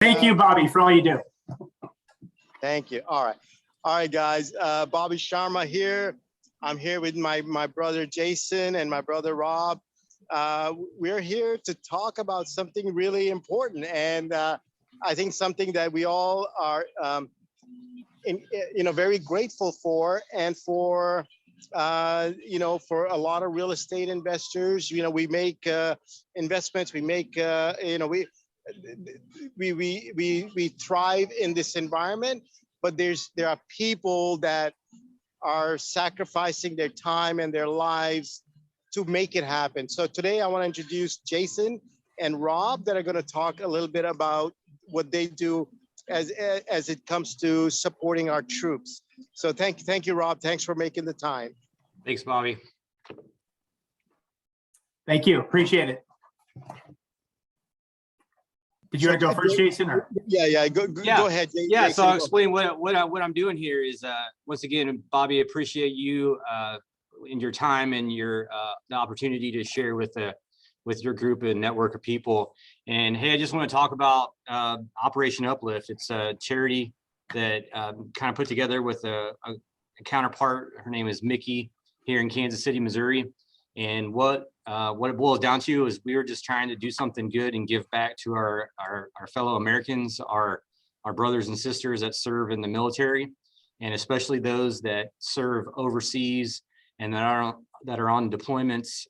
Thank you, Bobby, for all you do. Thank you. All right, guys. Bobby Sharma here. I'm here with my brother Jason and my brother Rob. We're here to talk about something really important, and I think something that we all are, very grateful for, and for for a lot of real estate investors. We make investments. We make we thrive in this environment, but there are people that are sacrificing their time and their lives to make it happen. So today I want to introduce Jason and Rob that are going to talk a little bit about what they do as it comes to supporting our troops. So thank you, Rob. Thanks for making the time. Thanks, Bobby. Thank you. Appreciate it. Did you want to go first, Jason? Or? Yeah. Go ahead. Yeah. So I'll explain what I'm doing here is once again, Bobby, appreciate you and your time and your the opportunity to share with your group and network of people. And hey, I just want to talk about Operation Uplift. It's a charity that kind of put together with a counterpart. Her name is Mickey here in Kansas City, Missouri. And what it boils down to is we were just trying to do something good and give back to our fellow Americans, our brothers and sisters that serve in the military, and especially those that serve overseas and that are on deployments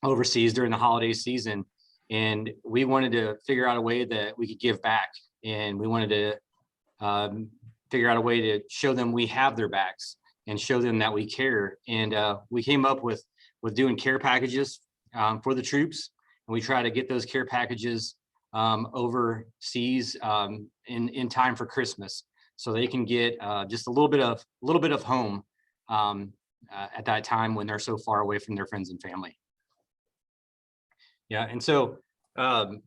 overseas during the holiday season. And we wanted to figure out a way that we could give back, and we wanted to figure out a way to show them we have their backs and show them that we care. And we came up with doing care packages for the troops, and we try to get those care packages overseas in time for Christmas, so they can get just a little bit of home at that time when they're so far away from their friends and family. Yeah, and so Bobby,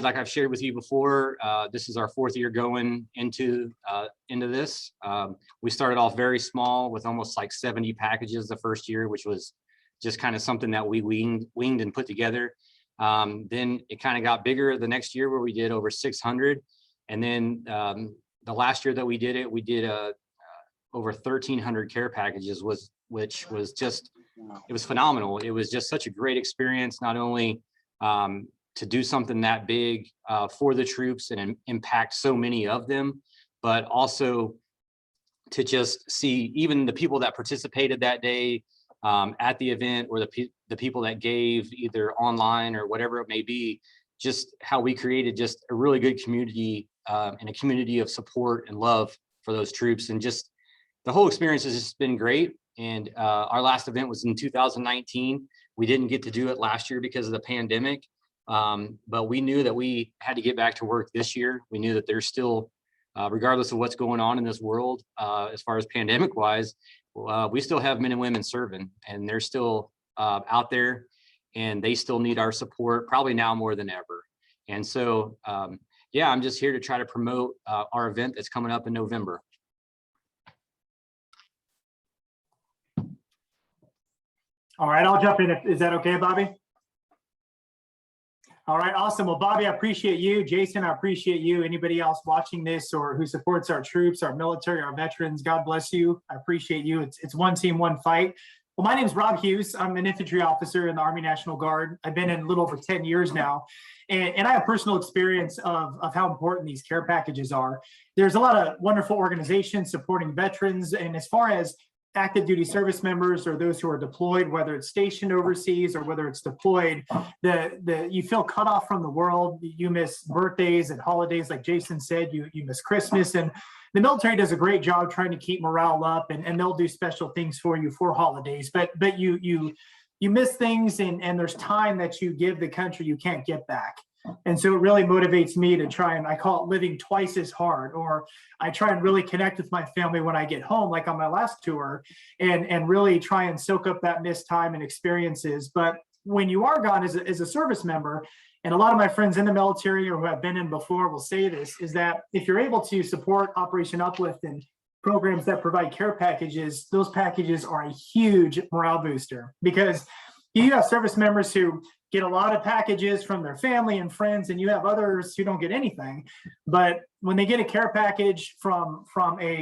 like I've shared with you before, this is our 4th year going into this. We started off very small with almost like 70 packages the first year, which was just kind of something that we winged and put together. Then it kind of got bigger the next year where we did over 600. And then the last year that we did it, we did over 1,300 care packages, which was just, it was phenomenal. It was just such a great experience, not only to do something that big for the troops and impact so many of them, but also to just see even the people that participated that day at the event, or the people that gave either online or whatever it may be, just how we created just a really good community and a community of support and love for those troops. And just the whole experience has just been great. And our last event was in 2019. We didn't get to do it last year because of the pandemic. But we knew that we had to get back to work this year. We knew that there's still, regardless of what's going on in this world, as far as pandemic wise, we still have men and women serving, and they're still out there, and they still need our support, probably now more than ever. And so, I'm just here to try to promote our event that's coming up in November. All right, I'll jump in. Is that okay, Bobby? All right, awesome. Well, Bobby, I appreciate you. Jason, I appreciate you. Anybody else watching this or who supports our troops, our military, our veterans, God bless you. I appreciate you. It's one team, one fight. Well, my name is Rob Hughes. I'm an infantry officer in the Army National Guard. I've been in a little over 10 years now. And I have personal experience of how important these care packages are. There's a lot of wonderful organizations supporting veterans. And as far as active duty service members or those who are deployed, whether it's stationed overseas or whether it's deployed, you feel cut off from the world. You miss birthdays and holidays, like Jason said, you miss Christmas. And the military does a great job trying to keep morale up, and they'll do special things for you for holidays. But you miss things, and there's time that you give the country you can't get back. And so it really motivates me to try, and I call it living twice as hard, or I try and really connect with my family when I get home, like on my last tour, and really try and soak up that missed time and experiences. But when you are gone as a service member, and a lot of my friends in the military or who have been in before will say this, is that if you're able to support Operation Uplift and programs that provide care packages, those packages are a huge morale booster, because You have service members who get a lot of packages from their family and friends, and you have others who don't get anything. But when they get a care package from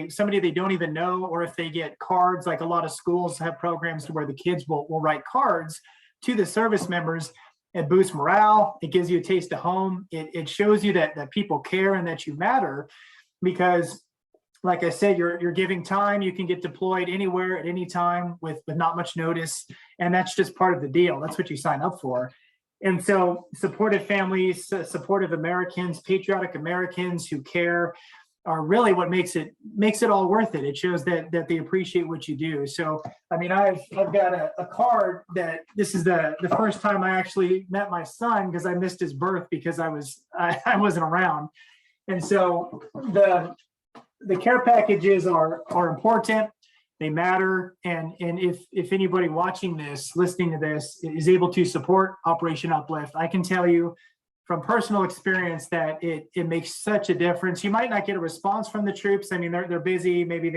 somebody they don't even know, or if they get cards, like a lot of schools have programs to where the kids will write cards to the service members, it boosts morale. It gives you a taste of home. It shows you that people care and that you matter, because like I said, you're giving time. You can get deployed anywhere at any time with not much notice. And that's just part of the deal. That's what you sign up for. And so supportive families, supportive Americans, patriotic Americans who care are really what makes it all worth it. It shows that they appreciate what you do. So, I mean, I've got a card that this is the first time I actually met my son, because I missed his birth because I wasn't around. And so the care packages are important. They matter. And if anybody watching this, listening to this, is able to support Operation Uplift, I can tell you from personal experience that it makes such a difference. You might not get a response from the troops. I mean, they're busy. Maybe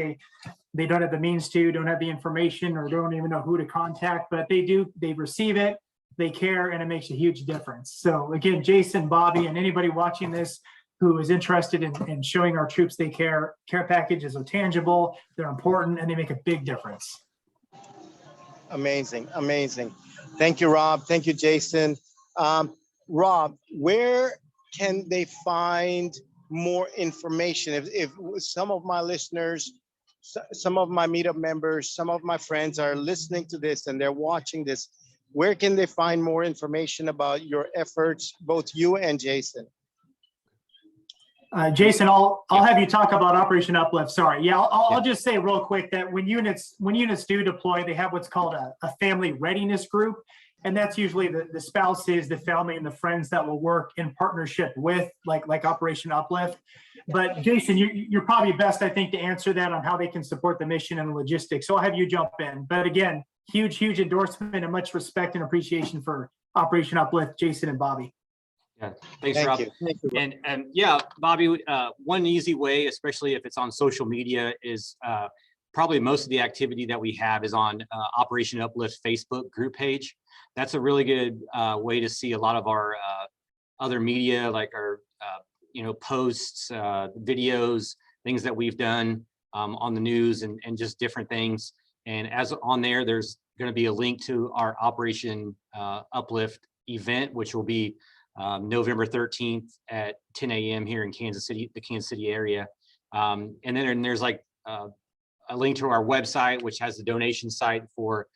they don't have the means to, don't have the information, or don't even know who to contact, but they receive it, they care, and it makes a huge difference. So again, Jason, Bobby, and anybody watching this who is interested in showing our troops they care packages are tangible, they're important, and they make a big difference. Amazing, amazing. Thank you, Rob. Thank you, Jason. Rob, where can they find more information? If some of my listeners, some of my meetup members, some of my friends are listening to this and they're watching this, where can they find more information about your efforts, both you and Jason? Jason, I'll have you talk about Operation Uplift. Sorry. Yeah, I'll just say real quick that when units do deploy, they have what's called a family readiness group. And that's usually the spouses, the family, and the friends that will work in partnership with like Operation Uplift. But Jason, you're probably best, I think, to answer that on how they can support the mission and the logistics. So I'll have you jump in. But again, huge endorsement and much respect and appreciation for Operation Uplift, Jason and Bobby. Yeah, thanks, Rob. Thank you. And yeah, Bobby, one easy way, especially if it's on social media, is probably most of the activity that we have is on Operation Uplift Facebook group page. That's a really good way to see a lot of our other media, like our posts, videos, things that we've done on the news, and just different things. And as on there, there's going to be a link to our Operation Uplift event, which will be November 13th at 10 a.m. here in Kansas City, the Kansas City area. And then there's like a link to our website, which has the donation site for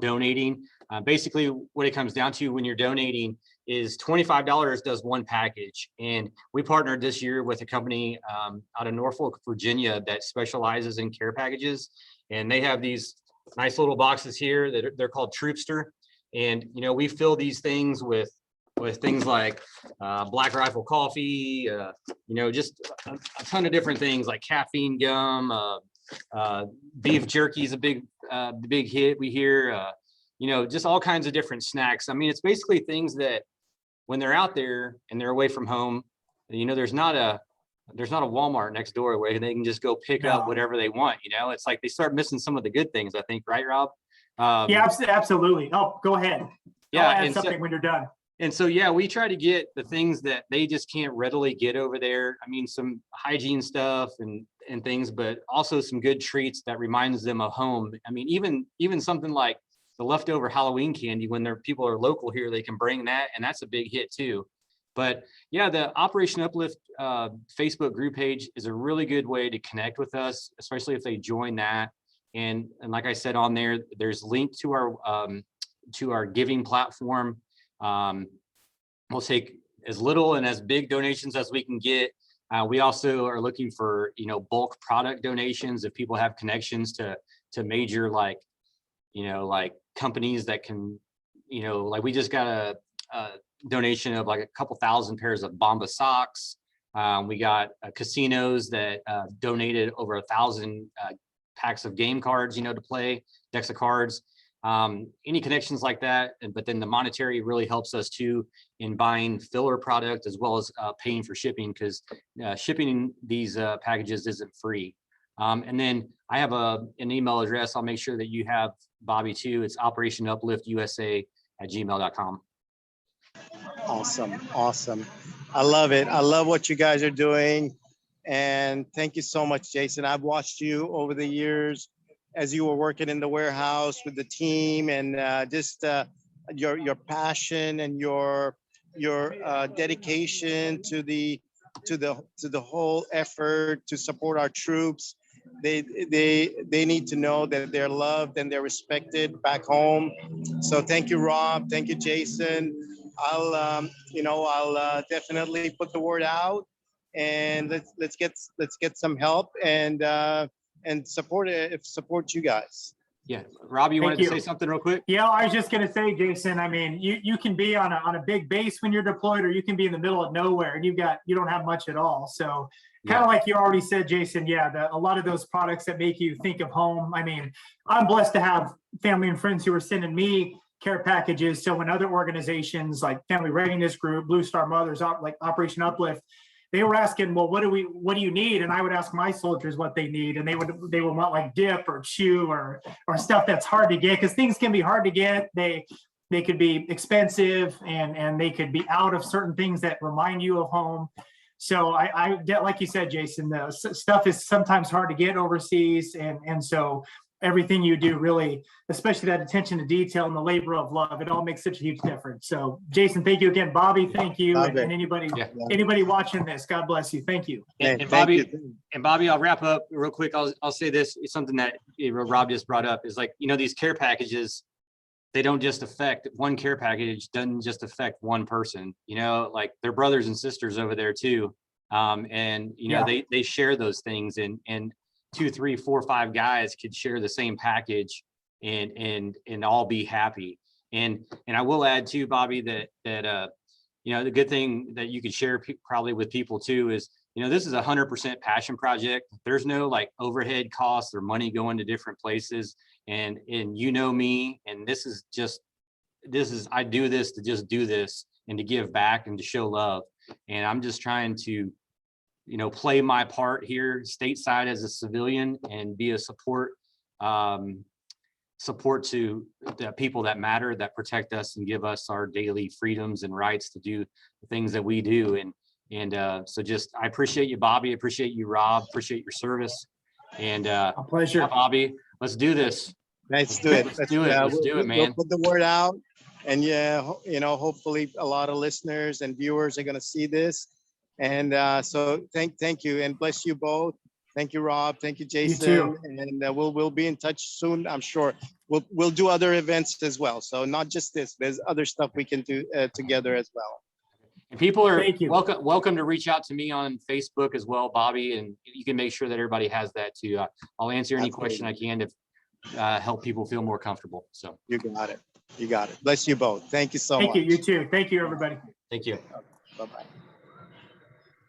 donating. Basically, what it comes down to when you're donating is $25 does one package. And we partnered this year with a company out of Norfolk, Virginia, that specializes in care packages. And they have these nice little boxes here that they're called Troopster. And, we fill these things with things like Black Rifle coffee, just a ton of different things like caffeine gum, beef jerky is a big hit we hear, just all kinds of different snacks. I mean, it's basically things that when they're out there and they're away from home, there's not a Walmart next door where they can just go pick up whatever they want. It's like they start missing some of the good things, I think, right, Rob? Yeah, absolutely. Oh, go ahead. Yeah, I'll add something when you're done. And so, yeah, we try to get the things that they just can't readily get over there. I mean, some hygiene stuff and things, but also some good treats that reminds them of home. I mean, even something like the leftover Halloween candy, when people are local here, they can bring that, and that's a big hit too. But yeah, the Operation Uplift Facebook group page is a really good way to connect with us, especially if they join that. And like I said on there, there's link to our giving platform. We'll take as little and as big donations as we can get. We also are looking for bulk product donations if people have connections to major like companies that can like we just got a donation of like a couple thousand pairs of Bomba socks. We got casinos that donated over 1,000 packs of game cards, to play, decks of cards, any connections like that. But then the monetary really helps us too in buying filler product as well as paying for shipping, because shipping these packages isn't free. And then I have an email address. I'll make sure that you have, Bobby, too. It's operationupliftusa@gmail.com. Awesome. Awesome. I love it. I love what you guys are doing. And thank you so much, Jason. I've watched you over the years as you were working in the warehouse with the team, and just your passion and your dedication to the whole effort to support our troops. They need to know that they're loved and they're respected back home. So thank you, Rob. Thank you, Jason. I'll definitely put the word out, and let's get some help and support you guys. Yeah, Rob, you Thank wanted to you. say something real quick? Yeah, I was just going to say, Jason, I mean, you can be on a big base when you're deployed, or you can be in the middle of nowhere and you don't have much at all. So kind of like you already said, Jason, yeah, a lot of those products that make you think of home. I mean, I'm blessed to have family and friends who are sending me care packages. So when other organizations like Family Readiness Group, Blue Star Mothers, like Operation Uplift, they were asking, well, what do you need? And I would ask my soldiers what they need, and they would want like dip or chew or stuff that's hard to get, because things can be hard to get. They could be expensive, and they could be out of certain things that remind you of home. So I like you said, Jason, the stuff is sometimes hard to get overseas, and so everything you do, really, especially that attention to detail and the labor of love, it all makes such a huge difference. So Jason, thank you again. Bobby, thank you. And anybody watching this, God bless you. Thank you. And Bobby, I'll wrap up real quick. I'll say this. It's something that Rob just brought up, is like, these care packages, they don't just affect one care package, doesn't just affect one person, like their brothers and sisters over there too. They share those things, and 2, 3, 4, 5 guys could share the same package and all be happy. And I will add too, Bobby, that the good thing that you could share probably with people too is, this is 100% passion project. There's no like overhead costs or money going to different places. And me, and this is I do this to just do this and to give back and to show love. And I'm just trying to play my part here stateside as a civilian and be a support to the people that matter, that protect us and give us our daily freedoms and rights to do the things that we do. And so I appreciate you, Bobby. I appreciate you, Rob. Appreciate your service. And A pleasure. Bobby, let's do this. Let's do it. Let's do it, man. We'll put the word out, and hopefully a lot of listeners and viewers are going to see this. And so thank you, and bless you both. Thank you, Rob. Thank you, Jason. You too. And we'll be in touch soon, I'm sure. We'll do other events as well. So not just this, there's other stuff we can do together as well. And people are welcome to reach out to me on Facebook as well, Bobby, and you can make sure that everybody has that too. I'll answer any question I can to help people feel more comfortable. So you got it. Bless you both. Thank you so much. Thank you. You too. Thank you, everybody. Thank you. Bye-bye.